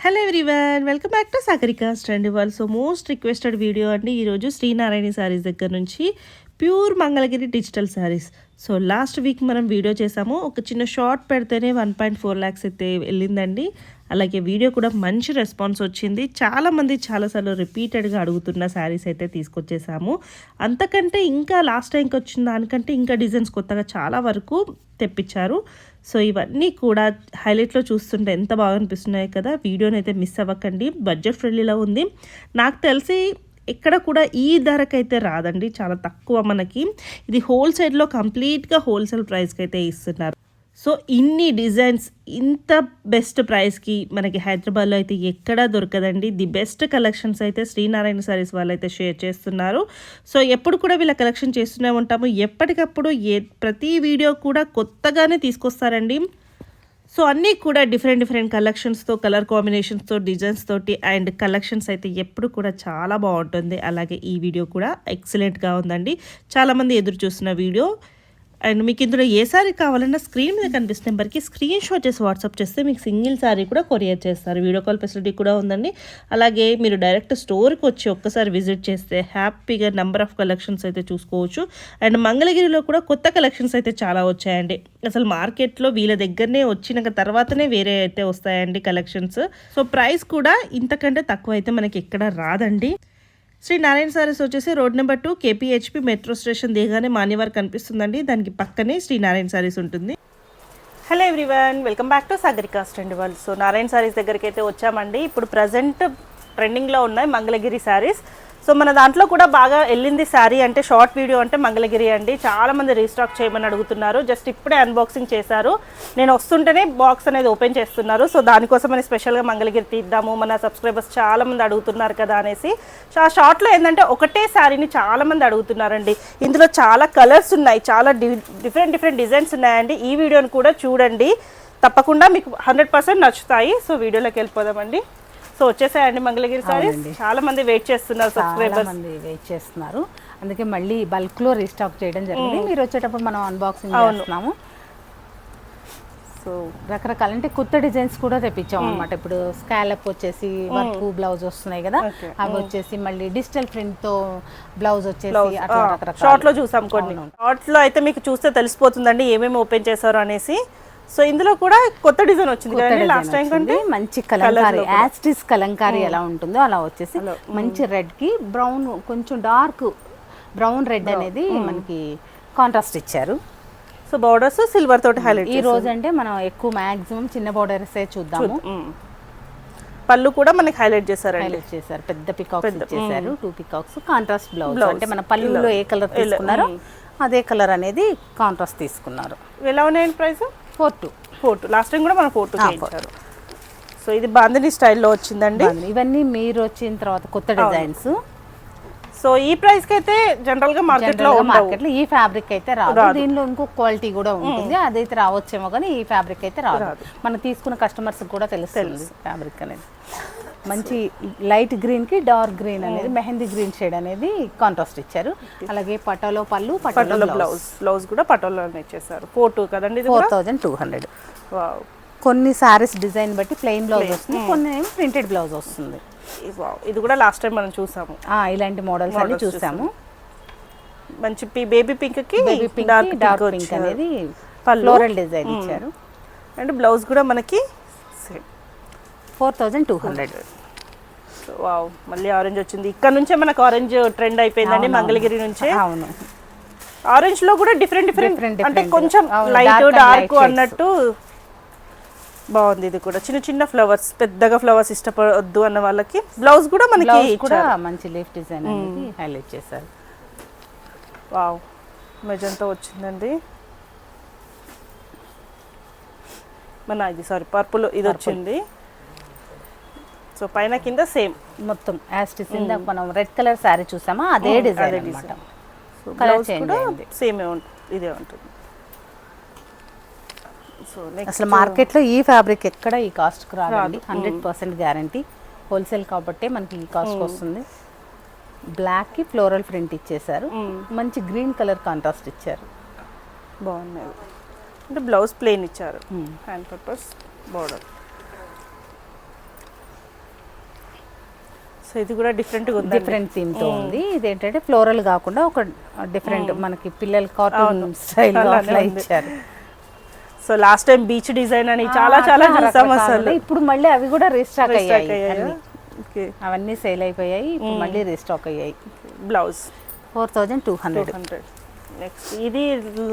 Hello everyone, welcome back to Sagarika trend ఇవాళ. So most requested video అండి ఈరోజు శ్రీనారాయణ శారీస్ దగ్గర నుంచి pure Mangalagiri digital saris. So last week మనం వీడియో చేసాము, ఒక చిన్న షార్ట్ పెడితేనే 1.4 lakhs అయితే వెళ్ళిందండి. అలాగే వీడియో కూడా మంచి రెస్పాన్స్ వచ్చింది. చాలామంది చాలాసార్లు రిపీటెడ్గా అడుగుతున్న శారీస్ అయితే తీసుకొచ్చేసాము. అంతకంటే ఇంకా లాస్ట్ టైంకి వచ్చిన దానికంటే ఇంకా డిజైన్స్ కొత్తగా చాలా వరకు తెప్పించారు. సో ఇవన్నీ కూడా హైలైట్లో చూస్తుంటే ఎంత బాగా అనిపిస్తున్నాయి కదా. వీడియోని అయితే మిస్ అవ్వకండి, బడ్జెట్ ఫ్రెండ్లీలో ఉంది. నాకు తెలిసి ఎక్కడ కూడా ఈ ధరకైతే రాదండి, చాలా తక్కువ. మనకి ఇది హోల్సేల్లో కంప్లీట్గా హోల్సేల్ ప్రైస్కి అయితే ఇస్తున్నారు. సో ఇన్ని డిజైన్స్ ఇంత బెస్ట్ ప్రైస్కి మనకి హైదరాబాద్లో అయితే ఎక్కడా దొరకదండి. ది బెస్ట్ కలెక్షన్స్ అయితే శ్రీనారాయణ శారీస్ వాళ్ళు అయితే షేర్ చేస్తున్నారు. సో ఎప్పుడు కూడా వీళ్ళ కలెక్షన్ చేస్తూనే ఉంటాము. ఎప్పటికప్పుడు ప్రతి వీడియో కూడా కొత్తగానే తీసుకొస్తారండి. సో అన్నీ కూడా డిఫరెంట్ కలెక్షన్స్తో, కలర్ కాంబినేషన్స్తో, డిజైన్స్ తోటి అండ్ కలెక్షన్స్ అయితే ఎప్పుడు కూడా చాలా బాగుంటుంది. అలాగే ఈ వీడియో కూడా ఎక్సలెంట్గా ఉందండి. చాలామంది ఎదురు చూస్తున్న వీడియో. అండ్ మీకు ఇందులో ఏ సారీ కావాలన్నా స్క్రీన్ మీద కనిపిస్తున్న నెంబర్కి స్క్రీన్ షాట్ చేసి వాట్సాప్ చేస్తే మీకు సింగిల్ సారీ కూడా కొరియర్ చేస్తారు. వీడియో కాల్ ఫెసిలిటీ కూడా ఉందండి. అలాగే మీరు డైరెక్ట్ స్టోర్కి వచ్చి ఒక్కసారి విజిట్ చేస్తే హ్యాపీగా నెంబర్ ఆఫ్ కలెక్షన్స్ అయితే చూసుకోవచ్చు. అండ్ మంగళగిరిలో కూడా కొత్త కలెక్షన్స్ అయితే చాలా వచ్చాయండి. అసలు మార్కెట్లో వీళ్ళ దగ్గరనే వచ్చిన తర్వాతనే వేరే అయితే వస్తాయండి కలెక్షన్స్. సో ప్రైస్ కూడా ఇంతకంటే తక్కువ అయితే మనకి ఎక్కడ రాదండి. శ్రీ నారాయణ శారీస్ వచ్చేసి road number 2 KPHP metro station దిగానే మాన్యవార్ కనిపిస్తుందండి. దానికి పక్కనే శ్రీ నారాయణ శారీస్ ఉంటుంది. Hello everyone, welcome back to Sagarika trend ఇవాళ. సో నారాయణ శారీస్ దగ్గరికి అయితే వచ్చామండి. ఇప్పుడు ప్రజెంట్ ట్రెండింగ్లో ఉన్నాయి మంగళగిరి శారీస్. సో మన దాంట్లో కూడా బాగా వెళ్ళింది శారీ అంటే షార్ట్ వీడియో అంటే మంగళగిరి అండి. చాలామంది రీస్టాక్ చేయమని అడుగుతున్నారు. జస్ట్ ఇప్పుడే అన్బాక్సింగ్ చేశారు, నేను వస్తుంటేనే బాక్స్ అనేది ఓపెన్ చేస్తున్నారు. సో దానికోసమని స్పెషల్గా మంగళగిరి తీద్దాము, మన సబ్స్క్రైబర్స్ చాలామంది అడుగుతున్నారు కదా అనేసి. సో ఆ షార్ట్లో ఏంటంటే ఒకటే శారీని చాలామంది అడుగుతున్నారండి. ఇందులో చాలా కలర్స్ ఉన్నాయి, చాలా డిఫరెంట్ డిజైన్స్ ఉన్నాయండి. ఈ వీడియోని కూడా చూడండి, తప్పకుండా మీకు 100% నచ్చుతాయి. సో వీడియోలోకి వెళ్ళిపోదామండి. సో వచ్చేసాయండి మంగళగిరి సారీస్. చాలా మంది వెయిట్ చేస్తున్నారు, సబ్స్క్రైబర్స్ వెయిట్ చేస్తున్నారు. అందుకే మళ్ళీ బల్క్ లో రీస్టాక్ చేయడం జరిగింది. మీరు వచ్చేటప్పుడు మనం అన్బాక్సింగ్ చేస్తున్నాము. సో రకరకాల అంటే కొత్త డిజైన్స్ కూడా తెప్పించాం అనమాట. ఇప్పుడు స్కాలప్ వచ్చేసి వర్క్ బ్లౌజ్ వస్తున్నాయి కదా, అవి వచ్చేసి మళ్ళీ డిజిటల్ ప్రింట్ తో బ్లౌజ్ వచ్చేసి షార్ట్ లో చూసాం. కొన్ని షార్ట్ లో అయితే మీకు చూస్తే తెలిసిపోతుందండి ఏమేమి ఓపెన్ చేశారు అనేసి. సో ఇందులో కూడా కొత్త డిజైన్ వచ్చింది కదండి లాస్ట్ టైం కంటే. మంచి కలంకారీ, యాస్టిస్ కలంకారీ ఎలా ఉంటుందో అలా వచ్చేసి మంచి రెడ్ కి బ్రౌన్, కొంచెం డార్క్ బ్రౌన్ రెడ్ అనేది మనకి కాంట్రాస్ట్ ఇచ్చారు. సో బోర్డర్స్ సిల్వర్ తోటి హైలైట్. ఈ రోజు అంటే మనం ఎక్కువ మాక్సిమం చిన్న బోర్డర్స్ చూద్దాము. పళ్ళు కూడా మనకి హైలైట్ చేశారు. పెద్ద పికాక్స్ ఇచ్చేసారు, 2 పికాక్స్. కాంట్రాస్ట్ బ్లౌజ్ అంటే మన పళ్ళులో ఏ కలర్ తీసుకున్నారో అదే కలర్ అనేది కాంట్రాస్ట్ తీసుకున్నారు. ఎలా ఉన్నాయండి ప్రైస్? 4-2. లాస్ట్ టైం కూడా మనం 4-2 ఇచ్చారు. సో ఇది బాందిని స్టైల్లో వచ్చిందండి. ఇవన్నీ మీరు వచ్చిన తర్వాత కొత్త డిజైన్స్. సో ఈ ప్రైస్ కి అయితే జనరల్ గా మార్కెట్ లో ఈ ఫ్యాబ్రిక్ అయితే రాదు. దీనిలో ఇంకో క్వాలిటీ కూడా ఉంటుంది, అదైతే రావచ్చేమో కానీ ఈ ఫ్యాబ్రిక్ అయితే రాదు. మనం తీసుకున్న కస్టమర్స్ కూడా తెలుస్తుంది ఫ్యాబ్రిక్ అనేది. మంచి లైట్ గ్రీన్ కి డార్క్ గ్రీన్ అనేది, మెహందీ గ్రీన్ షేడ్ అనేది కాంట్రాస్ట్ ఇచ్చారు. అలాగే పటోలో పళ్ళు, పటోలో బ్లౌజ్ కూడా పటోలోనే ఇచ్చేసారు. 4-2 కదండి. 4200. కొన్ని సారీస్ డిజైన్ బట్టి ప్లెయిన్ బ్లౌజ్ వస్తుంది, కొన్ని ప్రింటెడ్ బ్లౌజ్ వస్తుంది. ఇది కూడా లాస్ట్ టైం మనం చూసాము, ఇలాంటి మోడల్స్ అన్ని చూసాము. మంచి బేబీ పింక్ కి డార్క్ పింక్ అనేది ఫ్లోరల్ డిజైన్ ఇచ్చారు. అండ్ బ్లౌజ్ కూడా మనకి 4200. వావ్, మళ్ళీ ఆరెంజ్ వచ్చింది. ఇక్కడ నుంచే మనకు ఆరెంజ్ ట్రెండ్ అయిపోయిందండి మంగళగిరి నుంచే. అవును, ఆరెంజ్ లో కూడా డిఫరెంట్ అంటే కొంచెం లైట్ డార్క్ అన్నట్టు బాగుంది. ఇది కూడా చిన్న ఫ్లవర్స్, పెద్దగా ఫ్లవర్స్ ఇష్టపడొద్దు అన్న వాళ్ళకి బ్లౌజ్ కూడా మనకి మంచి లీఫ్ డిజైన్ అనేది హైలైట్ చేశారు. వావ్, మెజంతా వచ్చిందండి. మన ఇది పర్పుల్ ఇది వచ్చింది. సో పైన కింద సేమ్ మొత్తం యాస్టిస్. మనం రెడ్ కలర్ శారీ చూసామా, అదే డిజైన్ అన్నమాట. కలర్ కూడా సేమే ఉంటుంది, ఇదే ఉంటుంది. సో అసలు మార్కెట్లో ఈ ఫ్యాబ్రిక్ ఎక్కడ ఈ కాస్ట్కి రాదండి. 100% గ్యారంటీ. హోల్సేల్ కాబట్టి మనకి ఈ కాస్ట్ వస్తుంది. బ్లాక్ కి ఫ్లోరల్ ప్రింట్ ఇచ్చేసారు, మంచి గ్రీన్ కలర్ కాంట్రాస్ట్ ఇచ్చారు. బాగున్నది. అంటే బ్లౌజ్ ప్లెయిన్ ఇచ్చారు, హ్యాండ్ పర్పస్ బోర్డర్. సో ఇది కూడా డిఫరెంట్గా ఉంది, డిఫరెంట్ థీమ్తో ఉంది. ఇదేంటంటే ఫ్లోరల్ కాకుండా ఒక డిఫరెంట్ మనకి పిల్లల కార్టూన్ స్టైల్లో అట్లా ఇచ్చారు. So last time beach design అని చాలా చాలా చూసాం అసలు. ఇప్పుడు మళ్ళీ అవి కూడా రీస్టాక్ అయ్యాయి, ఓకే అవన్నీ సేల్ అయిపోయాయి, ఇప్పుడు మళ్ళీ రీస్టాక్ అయ్యాయి. బ్లౌజ్ 4200. నెక్స్ట్ ఇది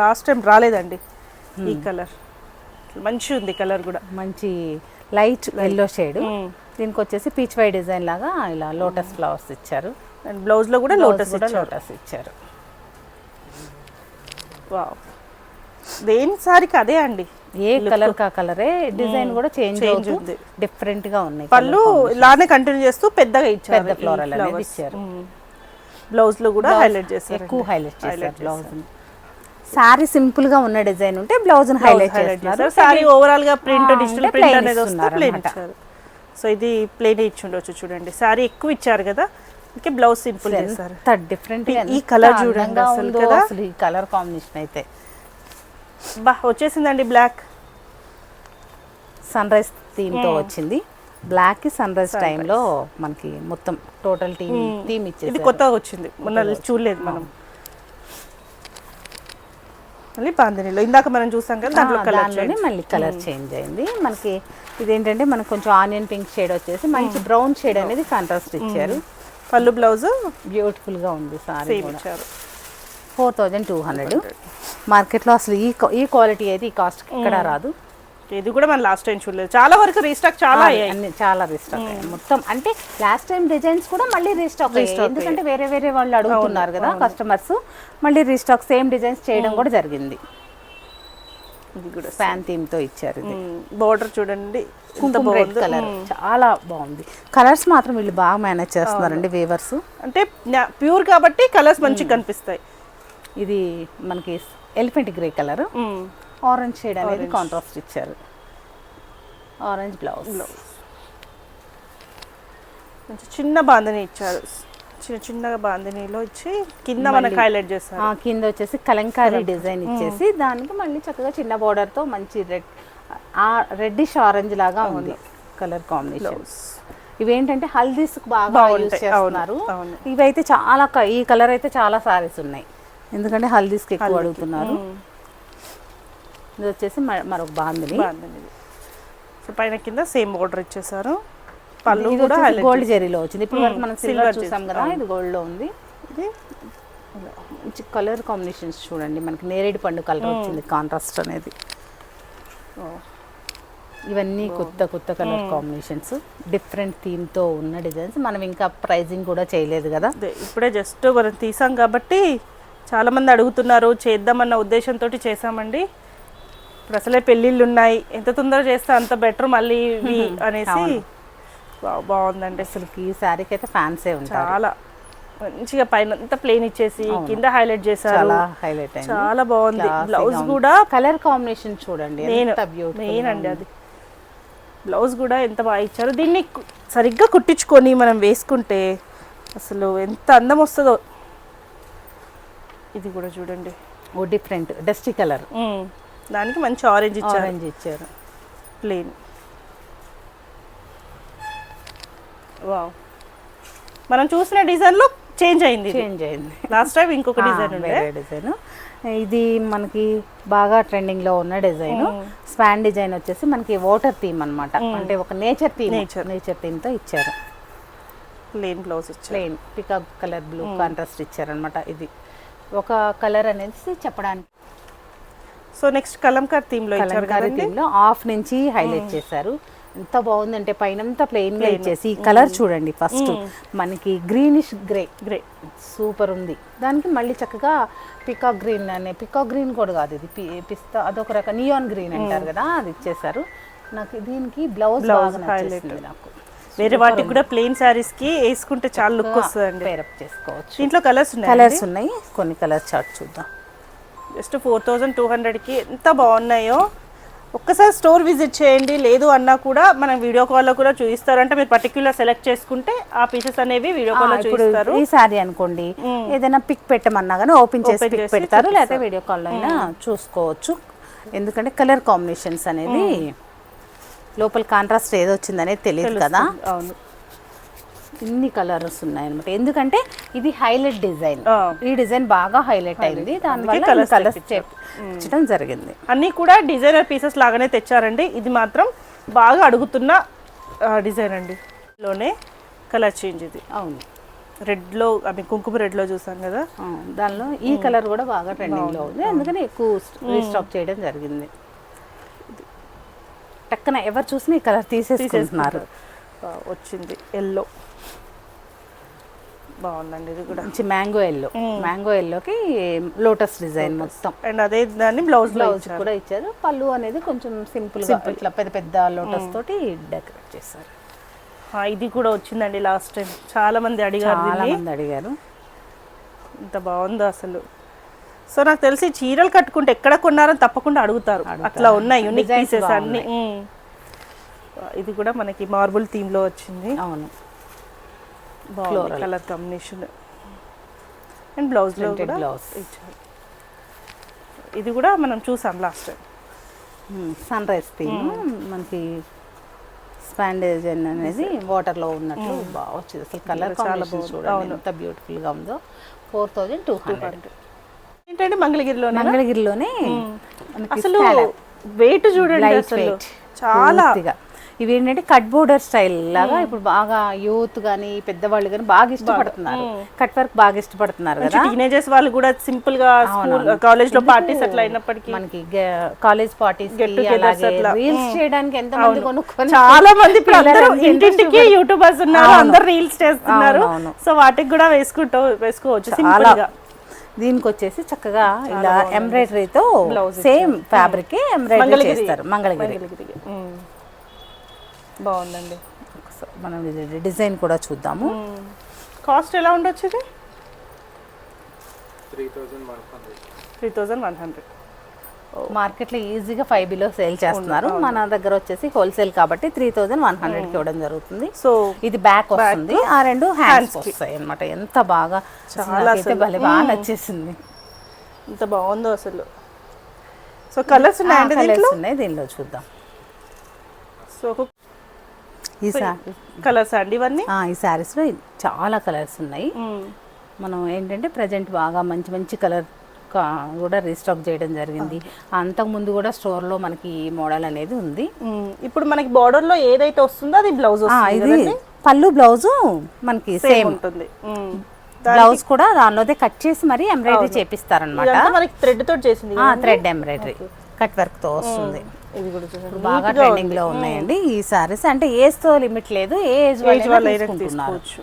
లాస్ట్ టైం రాలేదండి, ఈ కలర్ మంచి ఉంది, కలర్ కూడా మంచి లైట్ ఎల్లో షేడ్. దీనికి వచ్చేసి పీచ్ వై డిజైన్ లాగా ఇలా లోటస్ ఫ్లవర్స్ ఇచ్చారు. అండ్ బ్లౌజ్ లో కూడా లోటస్ ఇచ్చారు. వావ్, దేని సారీకి అదే అండి, ఏ కలర్ కా కలరే, డిజైన్ కూడా చేంజ్ అవుతుంది, డిఫరెంట్ గా ఉన్నాయి. పళ్ళు ఇలానే కంటిన్యూ చేస్తూ పెద్దగా ఇచ్చారు, పెద్ద ఫ్లోరల్ అనేది ఇచ్చారు. బ్లౌజ్ లో కూడా హైలైట్ చేశారు, ఎక్కువ హైలైట్ చేశారు బ్లౌజ్. సారీ సింపుల్ గా ఉన్న డిజైన్ ఉంటే బ్లౌజ్ హైలైట్ చేస్తారు. సారీ ఓవరాల్ గా ప్రింట్ డిజిటల్ ప్రింట్ అనేది వస్తే ప్లెయిన్ ఇచ్చారు. సో ఇది ప్లెయిన్ ఇచ్చి ఉండొచ్చు చూడండి, సారీ ఎక్కువ ఇచ్చారు కదా, ఇంకే బ్లౌజ్ సింపుల్ చేశారు. డిఫరెంట్ ఈ కలర్ చూడండి అసలు కదా, ఈ కలర్ కాంబినేషన్ అయితే బా వచ్చేసిందండి. బ్లాక్ సన్ రైజ్ థీమ్ తో వచ్చింది. బ్లాక్ కి సన్ రైజ్ టైమ్ లో మనకి మొత్తం టోటల్ థీమ్ ఇచ్చేది. ఇది కొత్తగా వచ్చింది, మొన్న చూడలేదు మనం. మళ్ళీ బాందినీలో ఇందాక మనం చూసాం కదా, దాంట్లో కలర్ మళ్ళీ కలర్ చేంజ్ అయింది. మనకి ఇదేంటంటే మనకు కొంచెం ఆనియన్ పింక్ షేడ్ వచ్చేసి మంచి బ్రౌన్ షేడ్ అనేది కాంట్రాస్ట్ ఇచ్చారు. పళ్ళు బ్లౌజ్ బ్యూటిఫుల్ గా ఉంది. సారీ 4200. మార్కెట్లో అసలు ఈ క్వాలిటీ అయితే ఈ కాస్ట్ ఇక్కడ రాదు. ఇది కూడా మనం లాస్ట్ టైం చూడలేదు, చాలా వరకు రీస్టాక్ చాలా అన్ని చాలా రీస్టాక్ అయ్యాయి మొత్తం. అంటే లాస్ట్ టైం డిజైన్స్ కూడా మళ్ళీ రీస్టాక్ అయ్యాయి, ఎందుకంటే వేరే వేరే వాళ్ళు అడుగుతున్నారు కదా కస్టమర్స్, మళ్ళీ రీస్టాక్ సేమ్ డిజైన్స్ చేయడం కూడా జరిగింది. ఇది కూడా ఫ్యాన్ థీమ్ తో ఇచ్చారు. ఇది బోర్డర్ చూడండి, కుంకుమ రెడ్ కలర్ చాలా బాగుంది. కలర్స్ మాత్రం వీళ్ళు బాగా మేనేజ్ చేస్తున్నారండి వీవర్స్. అంటే ప్యూర్ కాబట్టి కలర్స్ మంచిగా కనిపిస్తాయి. ఇది మనకి elephant grey colour, orange shade అనేది కాంట్రాస్ట్ ఇచ్చారు. ఆరెంజ్ బ్లౌజ్, చిన్న బాందని ఇచ్చారు, చిన్నగా బాందినీలో ఇచ్చి కింద మనకి హైలైట్ చేస్తారు. కింద వచ్చేసి కలంకారీ డిజైన్ ఇచ్చేసి దానికి మళ్ళీ చక్కగా చిన్న బోర్డర్ తో మంచి రెడ్డిష్ ఆరెంజ్ లాగా ఉంది కలర్ కాంబినేషన్. ఇవేంటంటే హల్దీస్ బాగా యూజ్ చేస్తున్నారు. ఇవైతే చాలా ఈ కలర్ అయితే చాలా సారీస్ ఉన్నాయి, ఎందుకంటే హల్దీస్కి ఎక్కువ అడుగుతున్నారు. ఇది వచ్చేసి మరొక బాందిని. సో పైన కింద సేమ్ బోర్డర్ ఇచ్చేసారు. పళ్ళు కూడా గోల్డ్ జెరీలో వచ్చింది. ఇప్పుడు వరకు మనం సిల్వర్ చూసాం కదా, ఇది గోల్డ్ లో ఉంది. ఇది మంచి కలర్ కాంబినేషన్స్ చూడండి, మనకి నేరేడు పండు కలర్ వచ్చింది కాంట్రాస్ట్ అనేది. ఇవన్నీ కొత్త కొత్త కలర్ కాంబినేషన్స్, డిఫరెంట్ థీమ్ తో ఉన్న డిజైన్స్. మనం ఇంకా ప్రైజింగ్ కూడా చేయలేదు కదా, ఇప్పుడే జస్ట్ మనం తీసాం కాబట్టి చాలా మంది అడుగుతున్నారు, చేద్దామన్న ఉద్దేశంతో చేసామండి. ఇప్పుడు అసలే పెళ్ళిళ్ళు ఉన్నాయి, ఎంత తొందరగా చేస్తే అంత బెటర్ మళ్ళీ అనేసి. బాగుందండి అసలు. ఈ శారీకి అయితే ఫ్యాన్సే ఉంటాయి, చాలా మంచిగా పైన అంతా ప్లేన్ ఇచ్చేసి కింద హైలైట్ చేశారు, చాలా హైలైట్ అయింది, చాలా బాగుంది. బ్లౌజ్ కూడా కలర్ కాంబినేషన్ చూడండి, మెయిన్ అండి అది. బ్లౌజ్ కూడా ఎంత బాగా ఇచ్చారు. దీన్ని సరిగ్గా కుట్టించుకొని మనం వేసుకుంటే అసలు ఎంత అందం వస్తుందో. ఇది కూడా చూడండి, ఓ డిఫరెంట్ డస్టీ కలర్, దానికి మంచి ఆరెంజ్ ఇచ్చారు ప్లేన్. వావ్, మనం చూసిన డిజైన్ లో చేంజ్ అయింది. లాస్ట్ టైం ఇంకొక డిజైన్ డిజైన్. ఇది మనకి బాగా ట్రెండింగ్ లో ఉన్న డిజైన్. స్పాన్ డిజైన్ వచ్చేసి మనకి వాటర్ థీమ్ అన్నమాట, అంటే ఒక నేచర్ థీమ్ తో ఇచ్చారు. Plain blouse plain peacock colour blue contrast ఇచ్చారు అనమాట. ఇది ఒక కలర్ అనేది చెప్పడానికి. సో నెక్స్ట్ కలంకారీ థీమ్ లో కలంకారీ థీమ్ లో హాఫ్ నుంచి హైలైట్ చేశారు. ఎంత బాగుందంటే పైనంతా ప్లెయిన్ గా ఇచ్చేసి ఈ కలర్ చూడండి, ఫస్ట్ మనకి గ్రీనిష్ గ్రే సూపర్ ఉంది. దానికి మళ్ళీ చక్కగా పికాక్ గ్రీన్ అనే, పికాక్ గ్రీన్ కూడా కాదు ఇది పిస్తా, అదొక రకం నియాన్ గ్రీన్ అంటారు కదా, అది ఇచ్చేసారు. నాకు దీనికి బ్లౌజ్ నాకు వేరే వాటికి కూడా ప్లెయిన్ సారీస్ కి వేసుకుంటే చాలా లుక్ వస్తుందండి. పేరప్ చేసుకోవచ్చు. దీంట్లో కలర్స్ ఉన్నాయి, కొన్ని కలర్ చార్ట్ చూద్దాం. జస్ట్ 4200కి ఎంత బాగున్నాయో. ఒక్కసారి స్టోర్ విజిట్ చేయండి, లేదు అన్నా కూడా మనం వీడియో కాల్లో కూడా చూపిస్తారు. అంటే మీరు పర్టిక్యులర్ సెలెక్ట్ చేసుకుంటే ఆ పీసెస్ అనేవి వీడియో కాల్లో చూపిస్తారు. ఈ సారీ అనుకోండి, ఏదైనా పిక్ పెట్టమన్నా కానీ ఓపెన్ చేసి పిక్ పెడతారు, లేకపోతే వీడియో కాల్లో అయినా చూసుకోవచ్చు. ఎందుకంటే కలర్ కాంబినేషన్స్ అనేది లోపల కాంట్రాస్ట్ ఏదో వచ్చిందనేది తెలియదు కదా. అవును, ఇన్ని కలర్స్ ఉన్నాయి అనమాట, ఎందుకంటే ఇది హైలైట్ డిజైన్. ఈ డిజైన్ బాగా హైలైట్ అయింది, దానివల్ల కలర్స్ తెచ్చడం జరిగింది. అన్నీ కూడా డిజైనర్ పీసెస్ లాగానే తెచ్చారండి. ఇది మాత్రం బాగా అడుగుతున్న డిజైన్ అండి. లోనే కలర్ చేంజ్ ఇది. అవును, రెడ్లో కుంకుమ రెడ్లో చూసాం కదా, దానిలో ఈ కలర్ కూడా బాగా ట్రెండింగ్లో ఉంది, అందుకని ఎక్కువ రీస్టాక్ చేయడం జరిగింది. టక్కన ఎవరు చూసినా ఈ కలర్ తీసేసుకుంటున్నారు. వచ్చింది ఎల్లో, బాగుందండి. ఇది కూడా మంచి మ్యాంగో ఎల్లోకి లోటస్ డిజైన్ మొత్తం, అండ్ అదే దాన్ని బ్లౌజ్ కూడా ఇచ్చారు. పళ్ళు అనేది కొంచెం సింపుల్ గా ఇట్లా పెద్ద పెద్ద లోటస్ తోటి డెకరేట్ చేశారు. ఇది కూడా వచ్చిందండి లాస్ట్ టైం, చాలా మంది అడిగారు. ఇంత బాగుందో అసలు. సో నాకు తెలిసి చీరలు కట్టుకుంటే ఎక్కడ కొన్నారని తప్పకుండా అడుగుతారు, అట్లా ఉన్నాయి యూనిక్ పీసెస్ అన్ని. ఇది కూడా మనకి మార్బుల్ థీమ్ లో వచ్చింది. అవును, బాగుంది కలర్ కాంబినేషన్. అండ్ బ్లౌజ్ లో కూడా ఇచ్చారు. ఇది కూడా మనం చూసాం last time. Sunrise theme, మనకి స్పాండేజ్ అనేది వాటర్ లో ఉన్నట్టు బాగా వచ్చింది. అసలు కలర్ చాలా బాగుంది, ఎంత బ్యూటిఫుల్ గా ఉందో. 4200. ఏంటంటే మంగళగిరిలోనే అసలు వెయిట్ చూడండి, అసలు చాలా. ఇవి ఏంటంటే కట్ బోర్డర్ స్టైల్ లాగా ఇప్పుడు బాగా యూత్ గానీ పెద్దవాళ్ళు కానీ బాగా ఇష్టపడుతున్నారు, కట్ వర్క్ బాగా ఇష్టపడుతున్నారు కదా. టీనేజర్స్ వాళ్ళు కూడా సింపుల్ గా కాలేజ్ లో పార్టీస్ అట్లా అయినప్పటికీ మనకి కాలేజ్ పార్టీస్ రీల్స్ చేయడానికి ఎంత మంది కొనుక్కొని, చాలా మంది ఇంటింటికి యూట్యూబర్స్ ఉన్నారు, అందరు రీల్స్ చేస్తున్నారు. సో వాటికి కూడా వేసుకోవచ్చు సింపుల్ గా. దీనికి వచ్చేసి చక్కగా ఇలా ఎంబ్రాయిడరీతో సేమ్ ఫ్యాబ్రిక్ ఎంబ్రాయిడరీ చేస్తారు. మంగళగిరి బాగుందండి. మనం డిజైన్ కూడా చూద్దాము. కాస్ట్ ఎలా ఉండొచ్చు ఇది? 3100. మార్కెట్లో ఈజీగా 5 బిలో సేల్ చేస్తున్నారు, మన దగ్గర వచ్చేసి హోల్సేల్ కాబట్టి 3100కి ఇవ్వడం జరుగుతుంది. సో ఇది బ్యాక్ వస్తుంది, ఆ రెండు హ్యాండ్స్ వస్తాయి అన్నమాట. ఎంత బాగా, చాలా భలే బాగా నచ్చేసింది, ఎంత బాగుందో అసలు. సో కలర్స్ ఉన్నాయి దీనిలో చూద్దాం. సో ఈ కలర్స్ అండి ఇవన్నీ. ఈ శారీస్ లో చాలా కలర్స్ ఉన్నాయి. మనం ఏంటంటే ప్రజెంట్ బాగా మంచి మంచి కలర్ కూడా రీస్టాక్ చేయడం జరిగింది. అంతకు ముందు కూడా స్టోర్ లో మనకి ఈ మోడల్ అనేది ఉంది. ఇప్పుడు మనకి బార్డర్ లో ఏదైతే వస్తుందో అది బ్లౌజ్, ఇది పళ్ళు బ్లౌజ్ మనకి సేమ్ ఉంటుంది. బ్లౌజ్ కూడా దానిలోదే కట్ చేసి మరి ఎంబ్రాయిడరీ చేపిస్తారన్నమాట. మనకి థ్రెడ్ తోటి చేసింది, థ్రెడ్ ఎంబ్రాయిడరీ కట్ వర్క్ తో వస్తుంది. బాగా ట్రెండింగ్ లో ఉన్నాయండి ఈ సారీస్. అంటే ఏజ్ తో లిమిట్ లేదు, ఏ ఏజ్ వాళ్ళు తీసుకోవచ్చు.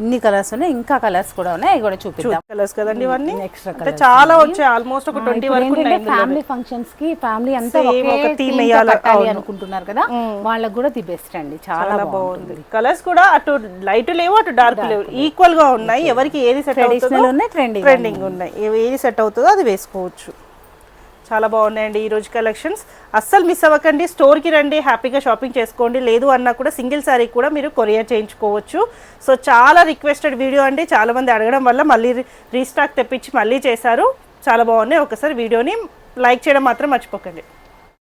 ఇన్ని కలర్స్ ఉన్నాయి, ఇంకా కలర్స్ కూడా ఉన్నాయి, అవి కూడా చూపిద్దాం. కలర్స్ కదండి ఇవన్నీ, అంటే చాలా వచ్చాయి, ఆల్మోస్ట్ ఒక 20 వరకు ఉన్నాయి. ఫ్యామిలీ ఫంక్షన్స్ కి ఫ్యామిలీ అంతా ఒక థీమ్ వేయాలి అనుకుంటున్నారు కదా, వాళ్ళకి కూడా ది బెస్ట్ అండి. చాలా బాగుంది. కలర్స్ కూడా అటు లైట్ లేవు అటు డార్క్ లేవు, ఈక్వల్ గా ఉన్నాయి. ఎవరికి ఏది సెట్ అవుతుందో ఉన్నాయి, ట్రెండింగ్ ఉన్నాయి, ఏది సెట్ అవుతుందో అది వేసుకోవచ్చు. చాలా బాగున్నాయండి ఈరోజు కలెక్షన్స్. అస్సలు మిస్ అవ్వకండి, స్టోర్కి రండి, హ్యాపీగా షాపింగ్ చేసుకోండి. లేదు అన్నా కూడా సింగిల్ శారీ కూడా మీరు కొరియర్ చేయించుకోవచ్చు. సో చాలా రిక్వెస్టెడ్ వీడియో అండి, చాలామంది అడగడం వల్ల మళ్ళీ రీస్టాక్ తెప్పించి మళ్ళీ చేశారు. చాలా బాగున్నాయి. ఒకసారి వీడియోని లైక్ చేయడం మాత్రం మర్చిపోకండి.